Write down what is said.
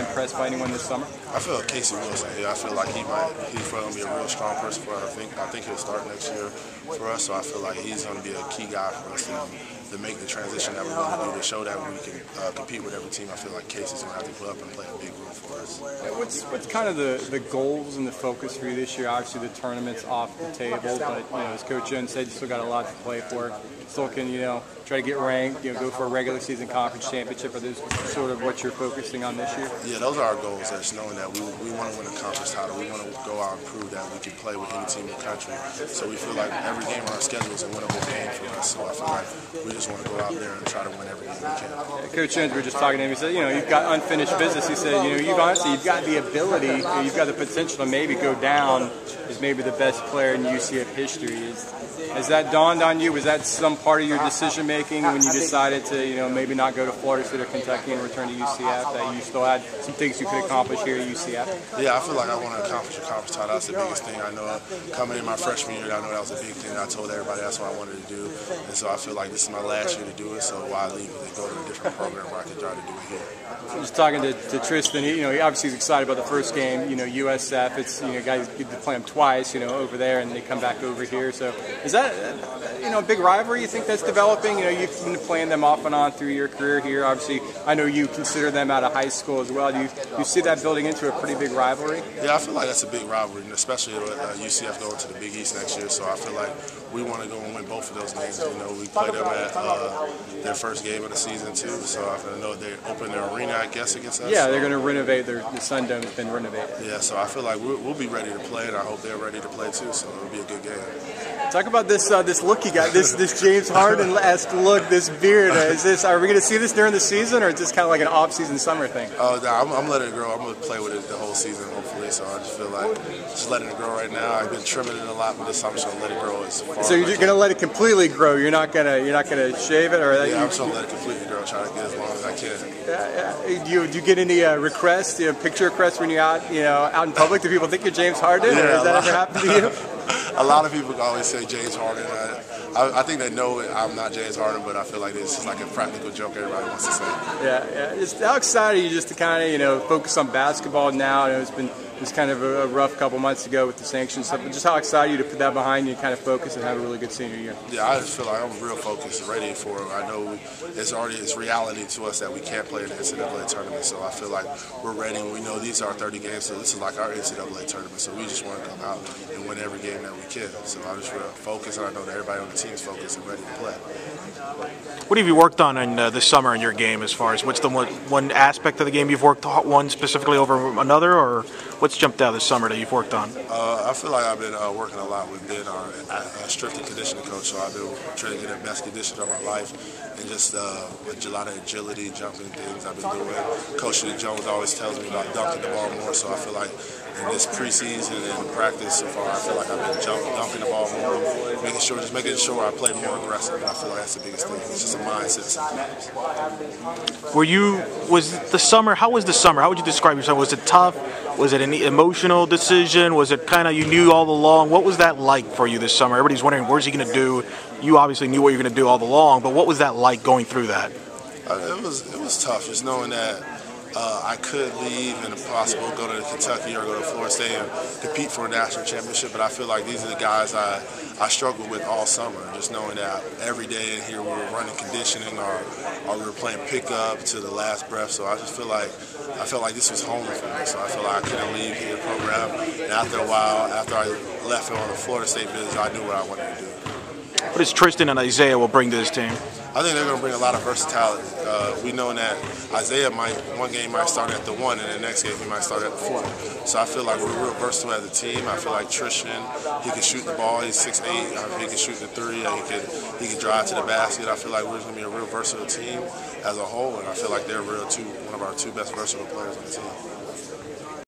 impressed by anyone this summer? I feel Casey Wilson. Yeah, I feel like he's going to be a real strong person for us. I think he'll start next year for us. So I feel like he's going to be a key guy for us to make the transition that we want to do, to show that we can compete with every team. I feel like Casey's going to have to put up and play a big role for us. What's kind of the goals and the focus for you this year? Obviously, the tournament's off the table, but as Coach Jones said, you still got a lot to play for. Still can try to get ranked, go for a regular season conference championship. Are those sort of what you're focusing on this year? Yeah, those are our goals. That's knowing that we want to win a conference title. We want to go out and prove that we can play with any team in the country. So we feel like every game on our schedule is a winnable game for us. So I feel like we just want to go out there and try to win every game we can. Coach Jones, we were just talking to him. He said, you've got unfinished business. He said, you've got the ability, you've got the potential to maybe go down as maybe the best player in UCF history. Has that dawned on you? Was that some part of your decision making when you decided to, maybe not go to Florida State or Kentucky and return to UCF? That you still had some things you could accomplish here at UCF? Yeah, I feel like I want to accomplish a conference title. That's the biggest thing I know. Coming in my freshman year, I know that was a big thing. I told everybody that's what I wanted to do, and so I feel like this is my last year to do it. So why leave it and go to a different program where I can try to do it here? I was talking to Tristan. He obviously he's excited about the first game. USF. It's guys get to play them twice. Over there, and they come back over here. So is that a big rivalry you think that's developing? You've been playing them off and on through your career here. Obviously, I know you consider them out of high school as well. Do you see that building into a pretty big rivalry? Yeah, I feel like that's a big rivalry, especially with UCF going to the Big East next year. So I feel like we want to go and win both of those games. We played them at their first game of the season too. So I know they opened their arena, I guess, against us. Yeah, they're going to renovate. The Sun Dome's been renovated. Yeah, so I feel like we'll be ready to play, and I hope they're ready to play too. So it'll be a good game. Talk about this look you got, this James Harden-esque look, this beard. Are we going to see this during the season, or is this kind of like an off-season summer thing? Oh, no, I'm letting it grow. I'm going to play with it the whole season, hopefully. So I just feel like just letting it grow right now. I've been trimming it a lot, but this time I'm just going to let it grow as far So you're going to let it completely grow. You're not going to shave it, or yeah, I'm just going to let it completely grow. Try to get as long as I can. Yeah. Do you get any requests, picture requests when you're out in public? Do people think you're James Harden, or has that ever happened to you? A lot of people always say James Harden. I think they know I'm not James Harden, but I feel like it's just like a practical joke everybody wants to say. Yeah. Just how excited are you just to kind of focus on basketball now? It's been kind of a rough couple months ago with the sanctions stuff, but just how excited are you to put that behind you and kind of focus and have a really good senior year? Yeah, I just feel like I'm real focused, ready for it. I know it's reality to us that we can't play in the NCAA tournament, so I feel like we're ready. We know these are 30 games, so this is like our NCAA tournament, so we just want to come out and win every game that we can. So I'm just real focused, and I know that everybody on the team is focused and ready to play. What have you worked on in this summer in your game, as far as what's the one aspect of the game you've worked on specifically over another, or what's jumped out this summer that you've worked on? I feel like I've been working a lot with Ben, our strength and conditioning coach, so I've been trying to get the best condition of my life, and just with a lot of agility, jumping things I've been doing. Coach Jones always tells me about dunking the ball more, so I feel like in this preseason and practice so far, I feel like I've been dunking the ball more, making sure I play more aggressive, and I feel like that's the biggest thing. It's just a mindset sometimes. How was the summer? How would you describe yourself? Was it tough? Was it an emotional decision? Was it kind of you knew all along? What was that like for you this summer? Everybody's wondering, where's he going to do? You obviously knew what you were going to do all along, but what was that like going through that? It was tough, just knowing that I could leave and if possible go to Kentucky or go to Florida State and compete for a national championship, but I feel like these are the guys I struggled with all summer, just knowing that every day in here we were running conditioning or we were playing pickup to the last breath, so I felt like this was home for me, so I felt like I couldn't leave here program, and after a while, after I left on the Florida State visit, I knew what I wanted to do. What does Tristan and Isaiah will bring to this team? I think they're going to bring a lot of versatility. We know that Isaiah one game might start at the 1, and the next game he might start at the 4. So I feel like we're real versatile as a team. I feel like Tristan, he can shoot the ball. He's 6'8". He can shoot the 3. He can drive to the basket. I feel like we're going to be a real versatile team as a whole, and I feel like they're one of our two best versatile players on the team.